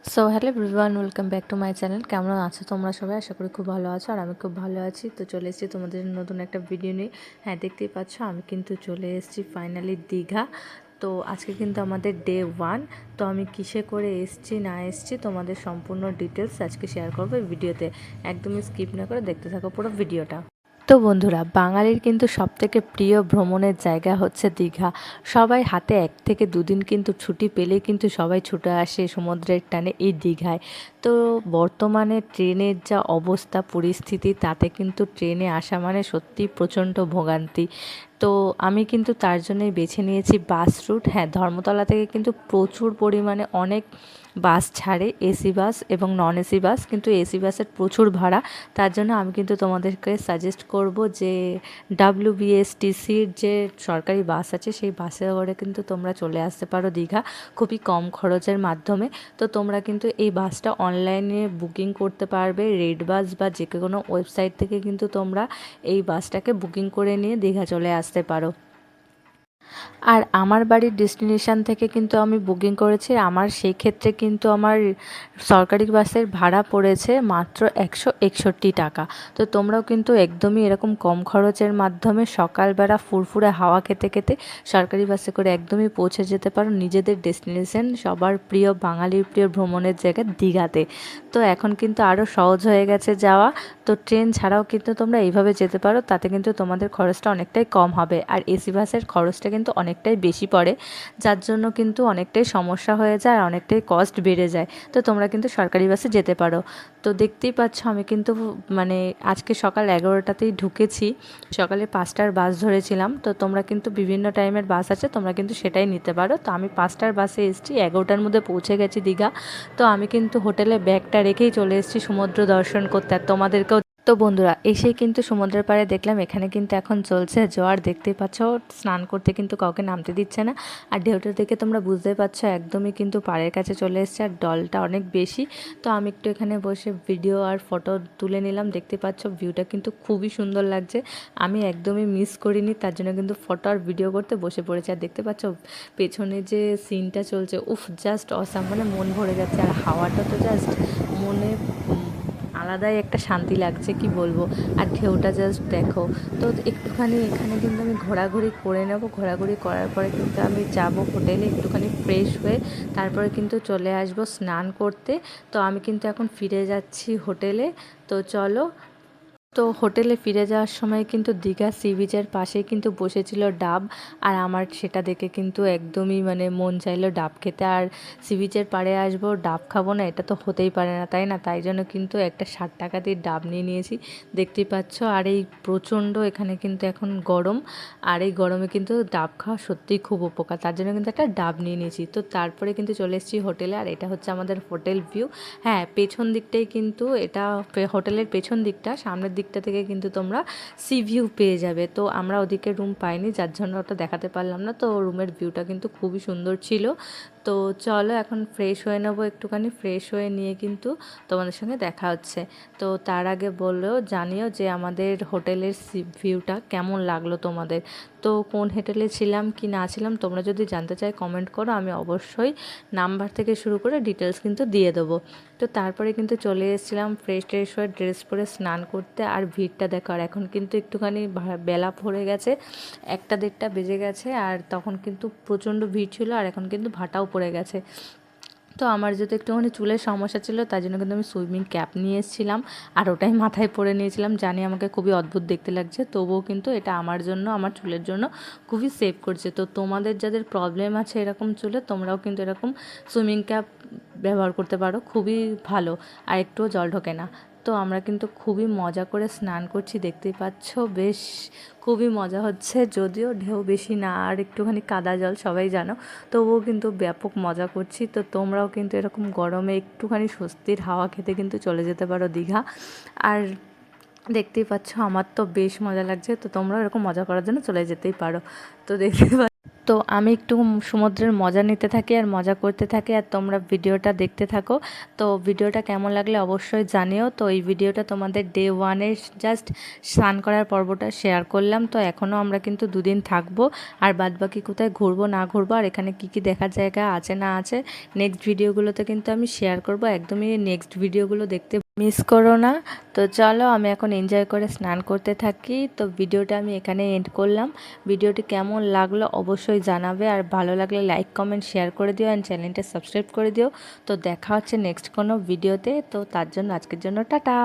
So hello everyone, welcome back to my channel. কেমন আছো তোমরা সবাই? আশা করি খুব ভালো আছো, আর আমি খুব ভালো আছি। তো চলে এসেছি তোমাদের নতুন একটা ভিডিও নিয়ে। হ্যাঁ, দেখতেই পাচ্ছ আমি কিন্তু চলে এসেছি ফাইনালি দীঘা। তো আজকে কিন্তু আমাদের ডে 1। তো আমি কিসে করে এসেছি না এসেছি তোমাদের সম্পূর্ণ ডিটেলস আজকে শেয়ার করবো এই ভিডিওতে। একদমই স্কিপ না করে দেখতে থাকো পুরো ভিডিওটা। তো বন্ধুরা, বাঙালির কিন্তু সবথেকে প্রিয় ভ্রমণের জায়গা হচ্ছে দীঘা। সবাই হাতে 1 থেকে 2 দিন কিন্তু ছুটি পেলেই কিন্তু সবাই ছুটে আসে সমুদ্রের টানে এই দীঘায়। তো বর্তমানে ট্রেনের যা অবস্থা পরিস্থিতি, তাতে কিন্তু ট্রেনে আসা মানে সত্যিই প্রচণ্ড ভোগান্তি। তো আমি কিন্তু তার জন্যই বেছে নিয়েছি বাস রুট। হ্যাঁ, ধর্মতলা থেকে কিন্তু প্রচুর পরিমাণে অনেক বাস ছাড়ে, এসি বাস এবং নন এসি বাস, কিন্তু এসি বাসের প্রচুর ভাড়া। তার জন্য আমি কিন্তু তোমাদেরকে সাজেস্ট করব যে WBSTCর যে সরকারি বাস আছে সেই বাসে করে কিন্তু তোমরা চলে আসতে পারো দীঘা খুবই কম খরচের মাধ্যমে। তো তোমরা কিন্তু এই বাসটা অনলাইনে বুকিং করতে পারবে, রেড বাস বা যে কোনো ওয়েবসাইট থেকে কিন্তু তোমরা এই বাসটাকে বুকিং করে নিয়ে দীঘা চলে আসতে পারো। আর আমার বাড়ির ডেস্টিনেশান থেকে কিন্তু আমি বুকিং করেছি। আমার সেই ক্ষেত্রে কিন্তু আমার সরকারি বাসের ভাড়া পড়েছে মাত্র 161 টাকা। তো তোমরাও কিন্তু একদমই এরকম কম খরচের মাধ্যমে সকালবেলা ফুরফুরে হাওয়া খেতে খেতে সরকারি বাসে করে একদমই পৌঁছে যেতে পারো নিজেদের ডেস্টিনেশন, সবার প্রিয় বাঙালির প্রিয় ভ্রমণের জায়গা দীঘাতে। তো এখন কিন্তু আরও সহজ হয়ে গেছে যাওয়া। তো ট্রেন ছাড়াও কিন্তু তোমরা এইভাবে যেতে পারো, তাতে কিন্তু তোমাদের খরচটা অনেকটাই কম হবে। আর এসি বাসের খরচটা কিন্তু অনেকটাই বেশি পড়ে, যার জন্য কিন্তু অনেকটাই সমস্যা হয়ে যায় আর অনেকটাই কস্ট বেড়ে যায়। তো তোমরা কিন্তু সরকারি বাসে যেতে পারো। তো দেখতেই পাচ্ছ আমি কিন্তু মানে আজকে সকাল 11টাতেই ঢুকেছি, সকালে 5টার বাস ধরেছিলাম। তো তোমরা কিন্তু বিভিন্ন টাইমের বাস আছে, তোমরা কিন্তু সেটাই নিতে পারো। তো আমি 5টার বাসে এসেছি, 11টার মধ্যে পৌঁছে গেছি দীঘা। তো আমি কিন্তু হোটেলে ব্যাগটা রেখেই চলে এসেছি সমুদ্র দর্শন করতে। আর তোমাদেরকেও তো বন্ধুরা, এসেই কিন্তু সমুদ্রের পাড়ে দেখলাম এখানে কিন্তু এখন চলছে জোয়ার। দেখতেই পাচ্ছ স্নান করতে কিন্তু কাউকে নামতে দিচ্ছে না। আর ঢেউটা দেখে তোমরা বুঝতেই পারছো একদমই কিন্তু পাড়ের কাছে চলে এসছে, আর ডলটা অনেক বেশি। তো আমি একটু এখানে বসে ভিডিও আর ফটো তুলে নিলাম। দেখতে পাচ্ছ ভিউটা কিন্তু খুবই সুন্দর লাগছে। আমি একদমই মিস করিনি, তার জন্য কিন্তু ফটো আর ভিডিও করতে বসে পড়েছি। আর দেখতে পাচ্ছ পেছনে যে সিনটা চলছে, উফ, জাস্ট অসাম, মানে মন ভরে যাচ্ছে। আর হাওয়াটা তো জাস্ট মনে আলাদাই একটা শান্তি লাগছে, কি বলবো। আর ঢেউটা জাস্ট দেখো। তো একটুখানি এখানে কিন্তু আমি ঘোরাঘুরি করে নেব। ঘোরাঘুরি করার পরে কিন্তু আমি যাব হোটেলে একটুখানি ফ্রেশ হয়ে, তারপরে কিন্তু চলে আসব স্নান করতে। তো আমি কিন্তু এখন ফিরে যাচ্ছি হোটেলে। তো চলো। তো হোটেলে ফিরে যাওয়ার সময় কিন্তু দীঘা সি বিচের পাশেই কিন্তু বসেছিল ডাব। আর আমার সেটা দেখে কিন্তু একদমই মানে মন চাইলো ডাব খেতে। আর সি বিচের পাড়ে আসবো, ডাব খাবো না, এটা তো হতেই পারে না, তাই না? তাই জন্য কিন্তু একটা 60 টাকা দিয়ে ডাব নিয়ে নিয়েছি, দেখতেই পাচ্ছ। আর এই প্রচণ্ড এখানে কিন্তু এখন গরম, আর এই গরমে কিন্তু ডাব খাওয়া সত্যিই খুব উপকার, তার জন্য কিন্তু একটা ডাব নিয়ে নিয়েছি। তো তারপরে কিন্তু চলে এসেছি হোটেলে। আর এটা হচ্ছে আমাদের হোটেল ভিউ। হ্যাঁ, পেছন দিকটাই কিন্তু এটা, হোটেলের পেছন দিকটা, সামনের দিকটা থেকে কিন্তু তোমরা সি ভিউ পেয়ে যাবে। তো আমরা ওদিকে রুম পাইনি, যার জন্য ওটা দেখাতে পারলাম না। তো রুমের ভিউটা কিন্তু খুবই সুন্দর ছিল। তো চলো এখন ফ্রেশ হয়ে নেবো একটুখানি, ফ্রেশ হয়ে নিয়ে কিন্তু তোমাদের সঙ্গে দেখা হচ্ছে। তো তার আগে বললেও জানিও যে আমাদের হোটেলের ভিউটা কেমন লাগলো তোমাদের। তো কোন হোটেলে ছিলাম কি না ছিলাম তোমরা যদি জানতে চাই কমেন্ট করো, আমি অবশ্যই নাম্বার থেকে শুরু করে ডিটেলস কিন্তু দিয়ে দেবো। তো তারপরে কিন্তু চলে এসেছিলাম ফ্রেশ ট্রেশ হয়ে ড্রেস পরে স্নান করতে। আর ভিড়টা দেখো, আর এখন কিন্তু একটুখানি বেলা পড়ে গেছে, 1টা 1:30 বেজে গেছে। আর তখন কিন্তু প্রচণ্ড ভিড় ছিল, আর এখন কিন্তু ভাটাও পড়ে গেছে। তো আমার যেহেতু একটুখানি চুলের সমস্যা ছিল, তার জন্য কিন্তু আমি সুইমিং ক্যাপ নিয়ে এসেছিলাম, আর ওটাই মাথায় পরে নিয়েছিলাম। জানি আমাকে খুবই অদ্ভুত দেখতে লাগছে, তবুও কিন্তু এটা আমার জন্য, আমার চুলের জন্য খুবই সেভ করছে। তো তোমাদের যাদের প্রবলেম আছে এরকম চুলে, তোমরাও কিন্তু এরকম সুইমিং ক্যাপ ব্যবহার করতে পারো, খুবই ভালো, আর একটুও জল ঢোকে না। তো আমরা কিন্তু খুবই মজা করে স্নান করছি, দেখতেই পাচ্ছ বেশ খুবই মজা হচ্ছে, যদিও ঢেউ বেশি না আর একটুখানি কাদা জল সবাই জানো, তবুও কিন্তু ব্যাপক মজা করছি। তো তোমরাও কিন্তু এরকম গরমে একটুখানি স্বস্তির হাওয়া খেতে কিন্তু চলে যেতে পারো দীঘা। আর দেখতেই পাচ্ছ আমার তো বেশ মজা লাগছে, তো তোমরাও এরকম মজা করার জন্য চলে যেতেই পারো। তো দেখতে তো আমি একটু সমুদ্রের মজা নিতে থাকি আর মজা করতে থাকি, আর তোমরা ভিডিওটা দেখতে থাকো। তো ভিডিওটা কেমন লাগলে অবশ্যই জানিও। তো এই ভিডিওটা তোমাদের ডে 1-এর জাস্ট স্নান করার পর্বটা শেয়ার করলাম। তো এখনও আমরা কিন্তু 2 দিন থাকবো, আর বাদবাকি কোথায় ঘুরবো না ঘুরবো আর এখানে কি কি দেখার জায়গা আছে না আছে নেক্সট ভিডিওগুলোতে কিন্তু আমি শেয়ার করব। একদমই নেক্সট ভিডিওগুলো দেখতে মিস করো না। তো চলো আমি এখন এনজয় করে স্নান করতে থাকি। তো ভিডিওটা আমি এখানে এন্ড করলাম। ভিডিওটি কেমন লাগলো অবশ্যই জানাবে, আর ভালো লাগলে লাইক কমেন্ট শেয়ার করে দিও, অ্যান্ড চ্যানেলটা সাবস্ক্রাইব করে দিও। তো দেখা হচ্ছে নেক্সট কোনো ভিডিওতে। তো তার জন্য আজকের জন্য টাটা।